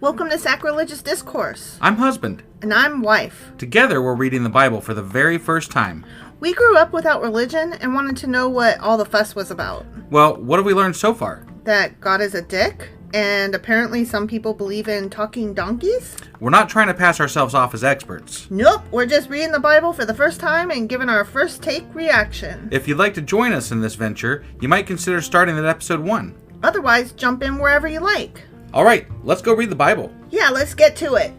Welcome to Sacrilegious Discourse. I'm husband. And I'm wife. Together, we're reading the Bible for the very first time. We grew up without religion and wanted to know what all the fuss was about. Well, what have we learned so far? That God is a dick, and apparently some people believe in talking donkeys? We're not trying to pass ourselves off as experts. Nope, we're just reading the Bible for the first time and giving our first take reaction. If you'd like to join us in this venture, you might consider starting at episode 1. Otherwise, jump in wherever you like. All right, let's go read the Bible. Yeah, let's get to it.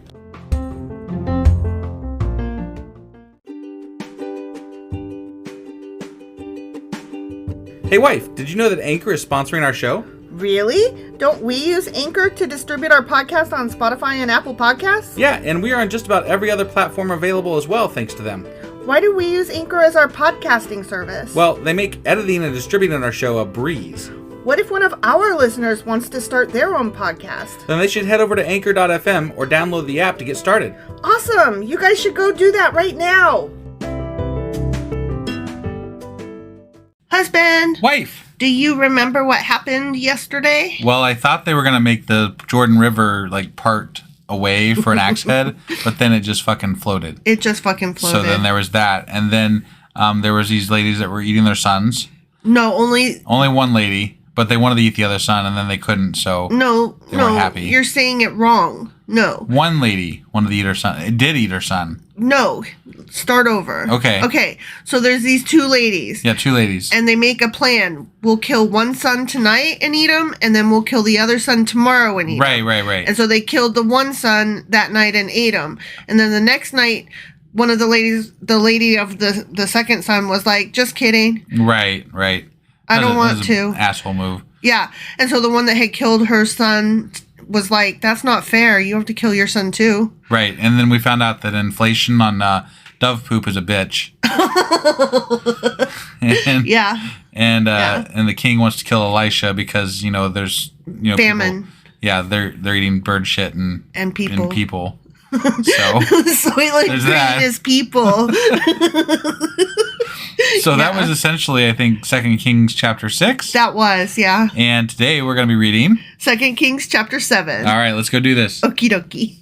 Hey wife, did you know that Anchor is sponsoring our show? Really? Don't we use Anchor to distribute our podcast on Spotify and Apple Podcasts? Yeah, and we are on just about every other platform available as well, thanks to them. Why do we use Anchor as our podcasting service? Well, they make editing and distributing our show a breeze. What if one of our listeners wants to start their own podcast? Then they should head over to anchor.fm or download the app to get started. Awesome! You guys should go do that right now! Husband! Wife! Do you remember what happened yesterday? Well, I thought they were going to make the Jordan River, part away for an axe head, but then it just fucking floated. It just fucking floated. So then there was that. And then there was these ladies that were eating their sons. No, only one lady. But they wanted to eat the other son, and then they couldn't, so they weren't happy. You're saying it wrong. No. One lady wanted to eat her son. It did eat her son. No. Start over. Okay. So there's these two ladies. Yeah, two ladies. And they make a plan. We'll kill one son tonight and eat him, and then we'll kill the other son tomorrow and eat him. Right. And so they killed the one son that night and ate him. And then the next night, one of the lady of the second son was like, just kidding. Right. I don't want to. Asshole move. Yeah. And so the one that had killed her son was like, that's not fair. You have to kill your son too. Right. And then we found out that inflation on dove poop is a bitch. And the king wants to kill Elisha because, there's, famine. People, yeah, they're eating bird shit and people. So there's that. His people. So that was essentially, I think, 2 Kings chapter 6. That was, yeah. And today we're going to be reading 2 Kings chapter 7. All right, let's go do this. Okie dokie.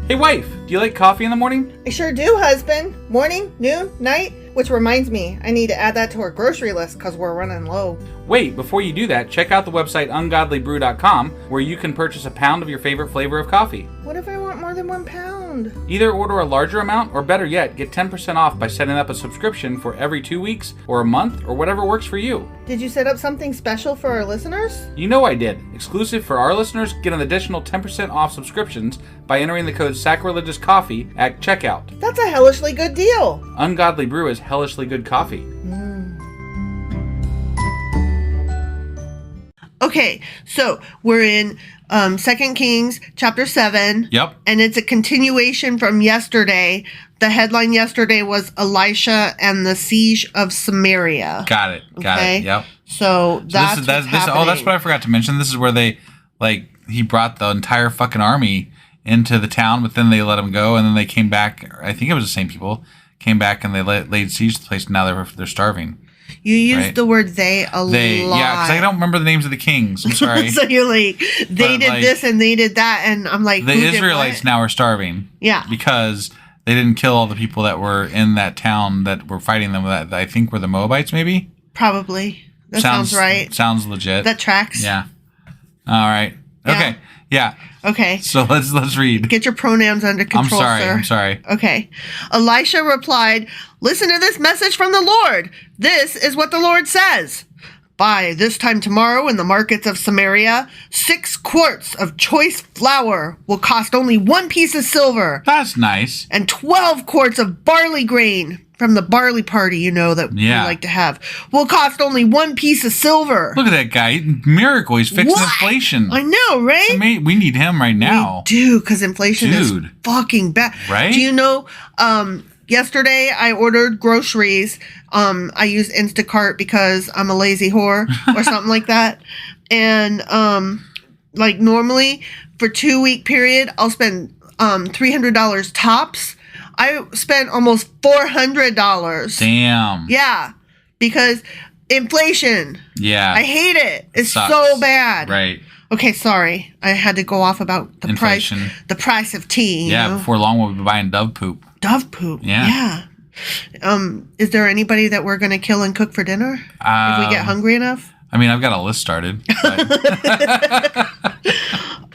Hey wife, do you like coffee in the morning? I sure do, husband. Morning, noon, night. Which reminds me, I need to add that to our grocery list because we're running low. Wait, before you do that, check out the website ungodlybrew.com where you can purchase a pound of your favorite flavor of coffee. What if I want more than 1 pound? Either order a larger amount or better yet, get 10% off by setting up a subscription for every 2 weeks or a month or whatever works for you. Did you set up something special for our listeners? You know I did. Exclusive for our listeners, get an additional 10% off subscriptions by entering the code SACRILEGIOUSCOFFEE at checkout. That's a hellishly good deal. Ungodly Brew is hellishly good coffee. Okay, so we're in 2 Kings chapter 7. Yep. And it's a continuation from yesterday. The headline yesterday was Elisha and the Siege of Samaria. Got it. Yep. So that's what's happening. Oh, that's what I forgot to mention. This is where they, he brought the entire fucking army into the town, but then they let him go, and then they came back. I think it was the same people. Came back and they laid siege to the place, and now they're starving. You used the word they a lot. Yeah, because I don't remember the names of the kings. I'm sorry. So you're like, they did this and they did that, and I'm like, the Israelites now are starving. Yeah. Because they didn't kill all the people that were in that town that were fighting them. That I think were the Moabites, maybe? Probably. That sounds right. Sounds legit. That tracks. Yeah. All right. Yeah. Okay. Yeah. Okay. So let's read. Get your pronouns under control, sir. I'm sorry. Okay. Elisha replied, "Listen to this message from the Lord. This is what the Lord says. By this time tomorrow in the markets of Samaria, 6 quarts of choice flour will cost only 1 piece of silver. That's nice. And 12 quarts of barley grain from the barley party, that we like to have, will cost only 1 piece of silver." Look at that guy. Miracle. He's fixing inflation. I know, right? We need him right now. We do, because inflation is fucking bad. Right? Do you know, yesterday I ordered groceries. I use Instacart because I'm a lazy whore or something like that. And, normally for 2-week period, I'll spend, $300 tops. I spent almost $400. Damn. Yeah. because inflation. Yeah. I hate it. It's Sucks. so bad. Right. Okay, sorry. I had to go off about the Inflation. price of tea. Yeah, You know? before long we'll be buying dove poop. Dove poop. Yeah. Is there anybody that we're going to kill and cook for dinner if we get hungry enough? I mean, I've got a list started.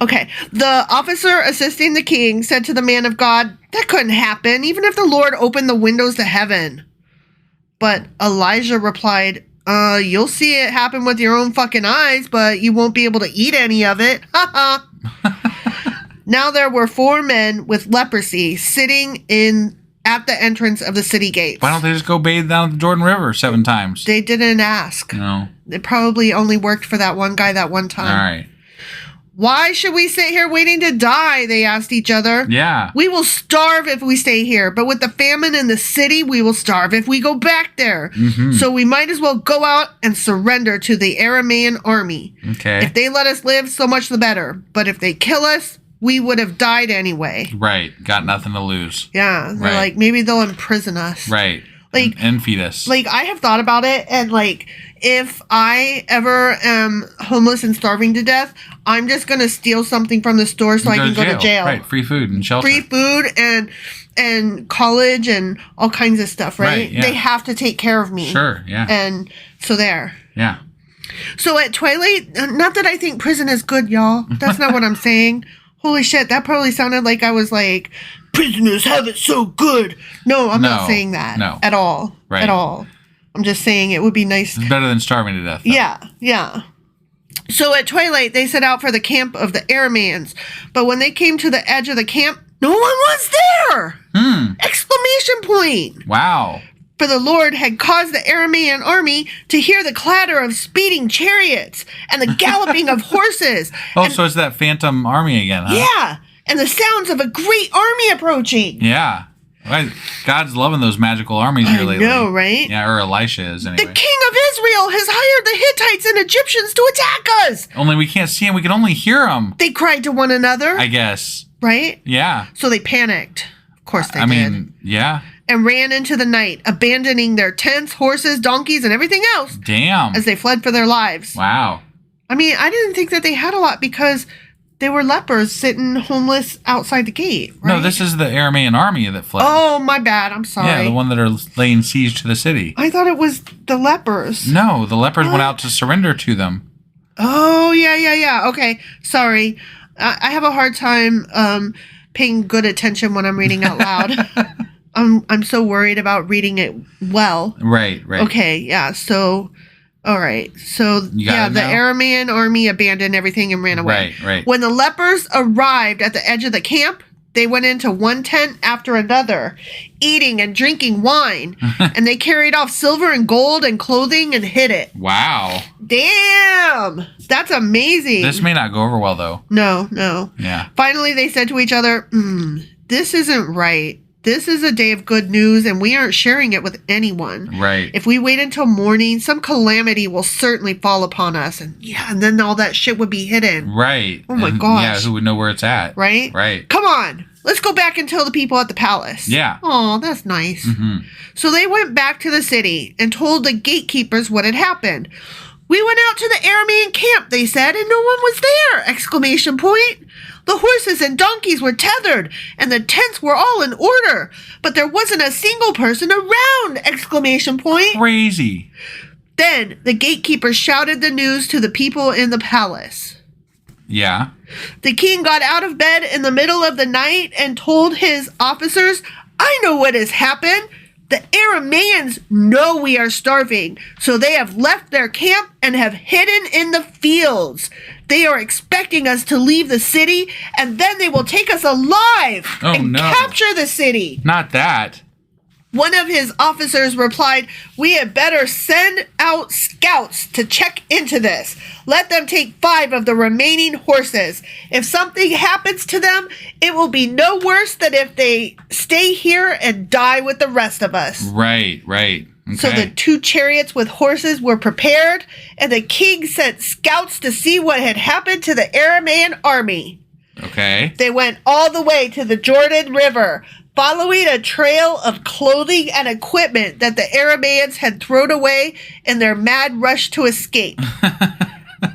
Okay. The officer assisting the king said to the man of God, that couldn't happen, even if the Lord opened the windows to heaven. But Elijah replied, you'll see it happen with your own fucking eyes, but you won't be able to eat any of it. Ha ha. Now there were 4 men with leprosy sitting at the entrance of the city gates. Why don't they just go bathe down the Jordan River 7 times? They didn't ask. No. It probably only worked for that one guy that one time. All right. Why should we sit here waiting to die? They asked each other. Yeah. We will starve if we stay here, but with the famine in the city, we will starve if we go back there. Mm-hmm. So we might as well go out and surrender to the Aramean army. Okay. If they let us live, so much the better. But if they kill us, we would have died anyway. Right. Got nothing to lose. Yeah. They're Right. like, maybe they'll imprison us. Right. Like, and feed us. Like, I have thought about it, and like, if I ever am homeless and starving to death, I'm just gonna steal something from the store so I can go to jail. Right, free food and shelter. Free food and college and all kinds of stuff, right? Right, yeah. They have to take care of me. Sure, yeah. And so there. Yeah. So at twilight, not that I think prison is good, y'all. That's not what I'm saying. Holy shit, that probably sounded like I was like, prisoners have it so good. No, I'm not saying that. No. At all. Right. At all. I'm just saying it would be nice. It's better than starving to death, though. Yeah. So at twilight, they set out for the camp of the Arameans. But when they came to the edge of the camp, no one was there! Exclamation point! Wow. For the Lord had caused the Aramean army to hear the clatter of speeding chariots and the galloping of horses. So it's that phantom army again, huh? Yeah, and the sounds of a great army approaching. Yeah. Right. God's loving those magical armies here lately. I know, right? Yeah, or Elisha is anyway. The king of Israel has hired the Hittites and Egyptians to attack us. Only we can't see them. We can only hear them. They cried to one another. I guess. Right? Yeah. So they panicked. Of course they did. I mean, yeah. And ran into the night, abandoning their tents, horses, donkeys, and everything else Damn. as they fled for their lives. Wow. I mean, I didn't think that they had a lot because they were lepers sitting homeless outside the gate, right? No, this is the Aramean army that fled. Oh, my bad. I'm sorry. Yeah, the one that are laying siege to the city. I thought it was the lepers. No, the lepers went out to surrender to them. Oh, yeah. Okay, sorry. I have a hard time paying good attention when I'm reading out loud. I'm so worried about reading it well. Right. Okay, yeah. So, all right. So, got it the now? Aramean army abandoned everything and ran away. Right. When the lepers arrived at the edge of the camp, they went into one tent after another, eating and drinking wine, and they carried off silver and gold and clothing and hid it. Wow. Damn! That's amazing. This may not go over well, though. No. Yeah. Finally, they said to each other, this isn't right. This is a day of good news, and we aren't sharing it with anyone. Right. If we wait until morning, some calamity will certainly fall upon us, and then all that shit would be hidden. Right. Oh my And, gosh. Yeah, who would know where it's at? Right? Right. Come on. Let's go back and tell the people at the palace. Yeah. Oh, that's nice. Mm-hmm. So they went back to the city and told the gatekeepers what had happened. We went out to the Aramean camp, they said, and no one was there! Exclamation point. The horses and donkeys were tethered, and the tents were all in order, but there wasn't a single person around! Exclamation point. Crazy. Then the gatekeepers shouted the news to the people in the palace. Yeah. The king got out of bed in the middle of the night and told his officers, I know what has happened. The Arameans know we are starving, so they have left their camp and have hidden in the fields. They are expecting us to leave the city, and then they will take us alive and capture the city. Not that. One of his officers replied, we had better send out scouts to check into this. Let them take 5 of the remaining horses. If something happens to them, it will be no worse than if they stay here and die with the rest of us. Right. Okay. So the 2 chariots with horses were prepared, and the king sent scouts to see what had happened to the Aramean army. Okay. They went all the way to the Jordan River, following a trail of clothing and equipment that the Arameans had thrown away in their mad rush to escape.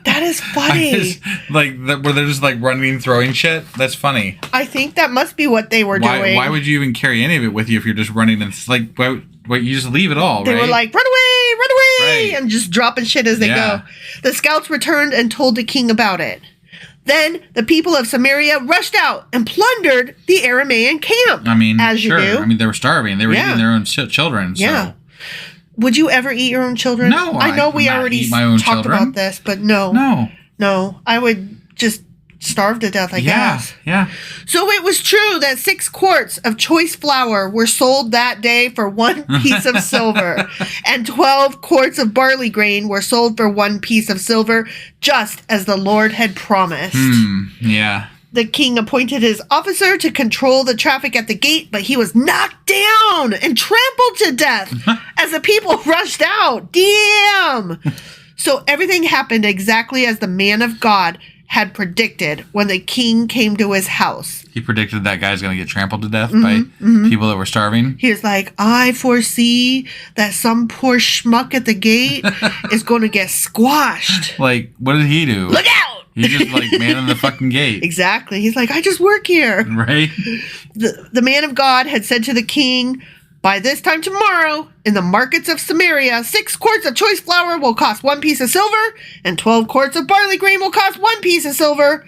That is funny. Where they're just like running and throwing shit. That's funny. I think that must be what they were doing. Why would you even carry any of it with you if you're just running? And it's like, why you just leave it all, They right? were like, run away, and just dropping shit as they go. The scouts returned and told the king about it. Then the people of Samaria rushed out and plundered the Aramean camp. I mean, as sure. you do. I mean, they were starving. They were eating their own children. So. Yeah. Would you ever eat your own children? No, I know we not already eat my own talked children. about this, but no. I would just starve to death, I guess. Yeah. So it was true that 6 quarts of choice flour were sold that day for 1 piece of silver, and 12 quarts of barley grain were sold for 1 piece of silver, just as the Lord had promised. Yeah. The king appointed his officer to control the traffic at the gate, but he was knocked down and trampled to death as the people rushed out. Damn! So everything happened exactly as the man of God had predicted when the king came to his house. He predicted that guy's going to get trampled to death by people that were starving. He was like, I foresee that some poor schmuck at the gate is going to get squashed. Like, what did he do? Look out! He's just like manning the fucking gate. Exactly. He's like, I just work here. Right? The man of God had said to the king, by this time tomorrow, in the markets of Samaria, 6 quarts of choice flour will cost 1 piece of silver, and 12 quarts of barley grain will cost 1 piece of silver.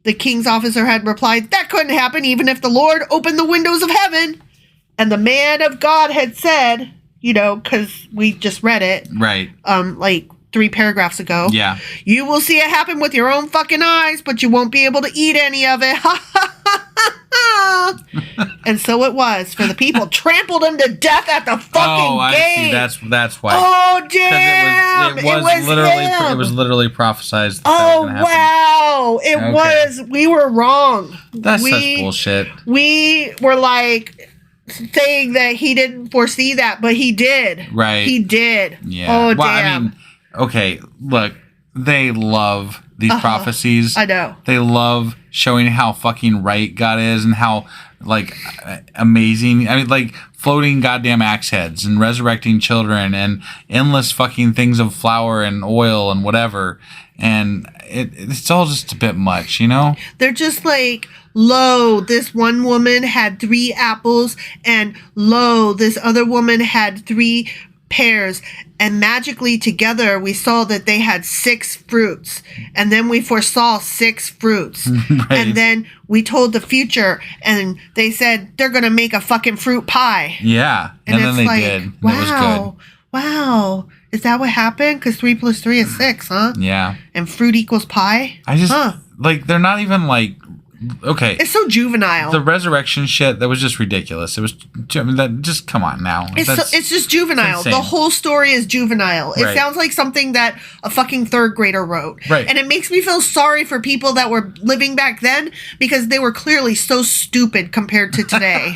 The king's officer had replied, that couldn't happen even if the Lord opened the windows of heaven. And the man of God had said, because we just read it. Right. Like 3 paragraphs ago. Yeah. You will see it happen with your own fucking eyes, but you won't be able to eat any of it. And so it was, for the people trampled him to death at the fucking gate. I see. That's why. Oh damn! It was literally prophesized. That was gonna wow! It was. We were wrong. That's such bullshit. We were like saying that he didn't foresee that, but he did. Right. He did. Yeah. Oh well, damn. I mean, okay. Look, they love these prophecies. I know. They love showing how fucking right God is and how like amazing. I mean, like floating goddamn axe heads and resurrecting children and endless fucking things of flour and oil and whatever. And it's all just a bit much, They're just like, lo, this one woman had 3 apples, and lo, this other woman had 3 pears, and magically together we saw that they had 6 fruits, and then we foresaw 6 fruits. Right. And then we told the future, and they said they're gonna make a fucking fruit pie. Yeah. And then they did. Wow. It was good. Wow. Is that what happened? Because 3 plus 3 is 6, huh? Yeah. And fruit equals pie? I just like, they're not even like, okay. It's so juvenile. The resurrection shit, that was just ridiculous. It was, I mean, that just, come on now. It's just juvenile. Insane. The whole story is juvenile. It Right. sounds like something that a fucking 3rd grader wrote. Right. And it makes me feel sorry for people that were living back then, because they were clearly so stupid compared to today.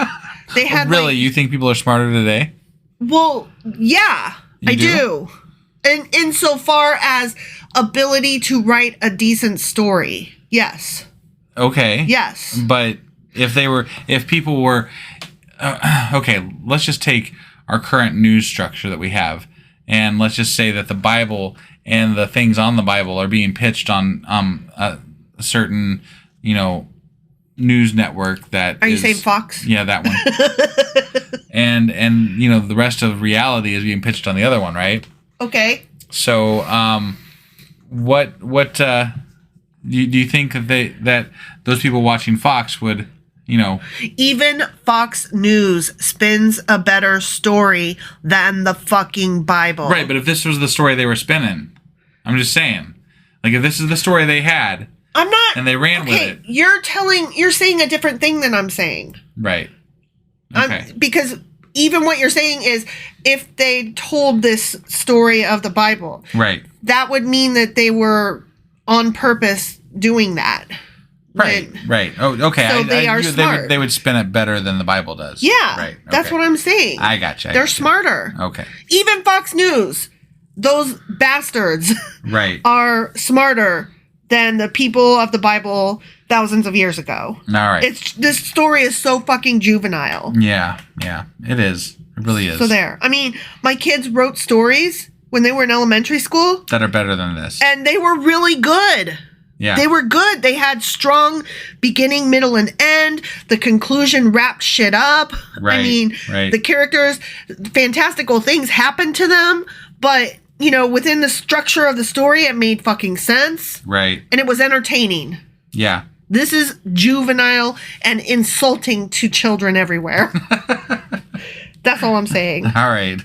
They had really, you think people are smarter today? Well, yeah, I do. And insofar as ability to write a decent story, yes. Okay. Yes. But if people were, okay, let's just take our current news structure that we have, and let's just say that the Bible and the things on the Bible are being pitched on a certain, news network that Are you saying Fox? Yeah, that one. and the rest of reality is being pitched on the other one, right? Okay. So, what do you think that those people watching Fox would, Even Fox News spins a better story than the fucking Bible. Right, but if this was the story they were spinning, I'm just saying, like, if this is the story they had, I'm not, and they ran with it. You're saying a different thing than I'm saying. Right. Okay. Because even what you're saying is, if they told this story of the Bible, right, that would mean that they were on purpose doing that. Right. Oh, okay. So they are smart. They would spin it better than the Bible does. Yeah. Right. Okay. That's what I'm saying. I gotcha. They're smarter. Okay. Even Fox News, those bastards, right, are smarter than the people of the Bible thousands of years ago. All right. This story is so fucking juvenile. Yeah, it is. It really is. So there. I mean, my kids wrote stories when they were in elementary school. That are better than this. And they were really good. Yeah. They were good. They had strong beginning, middle, and end. The conclusion wrapped shit up. Right, I mean, right. the characters, fantastical things happened to them, but, within the structure of the story, it made fucking sense. Right. And it was entertaining. Yeah. This is juvenile and insulting to children everywhere. That's all I'm saying. All right.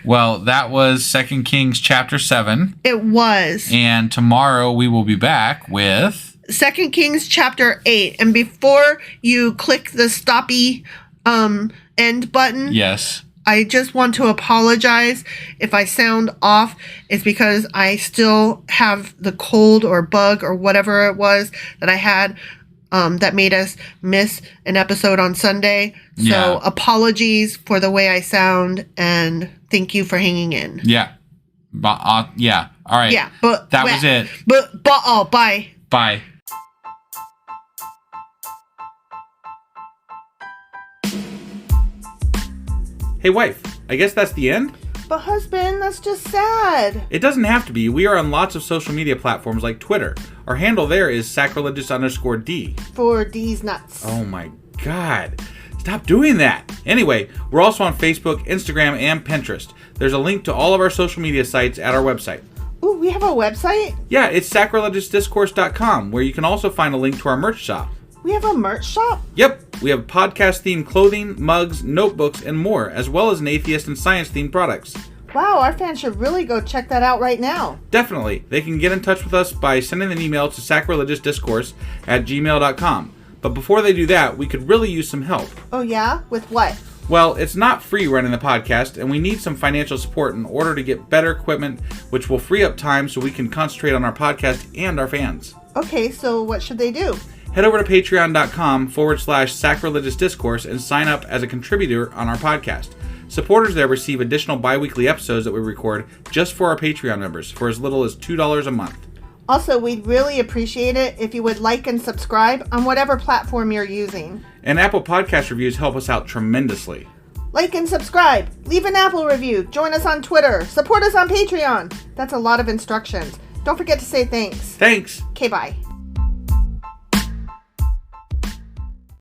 Well, that was 2 Kings chapter 7. It was. And tomorrow we will be back with 2 Kings chapter 8. And before you click the stoppy end button, yes. I just want to apologize if I sound off. It's because I still have the cold or bug or whatever it was that I had that made us miss an episode on Sunday. So Yeah. apologies for the way I sound, and thank you for hanging in. Yeah. Yeah. All right. Yeah, but that was it. Bye. Bye. Hey, wife, I guess that's the end? But husband, that's just sad. It doesn't have to be. We are on lots of social media platforms like Twitter. Our handle there is sacrilegious_D. For D's nuts. Oh my God. Stop doing that. Anyway, we're also on Facebook, Instagram, and Pinterest. There's a link to all of our social media sites at our website. Ooh, we have a website? Yeah, it's sacrilegiousdiscourse.com, where you can also find a link to our merch shop. We have a merch shop? Yep, we have podcast-themed clothing, mugs, notebooks, and more, as well as an atheist and science-themed products. Wow, our fans should really go check that out right now. Definitely. They can get in touch with us by sending an email to sacrilegiousdiscourse@gmail.com. But before they do that, we could really use some help. Oh yeah? With what? Well, it's not free running the podcast, and we need some financial support in order to get better equipment, which will free up time so we can concentrate on our podcast and our fans. Okay, so what should they do? Head over to patreon.com/sacrilegiousdiscourse and sign up as a contributor on our podcast. Supporters there receive additional bi-weekly episodes that we record just for our Patreon members for as little as $2 a month. Also, we'd really appreciate it if you would like and subscribe on whatever platform you're using. And Apple Podcast reviews help us out tremendously. Like and subscribe. Leave an Apple review. Join us on Twitter. Support us on Patreon. That's a lot of instructions. Don't forget to say thanks. Thanks! Okay, bye.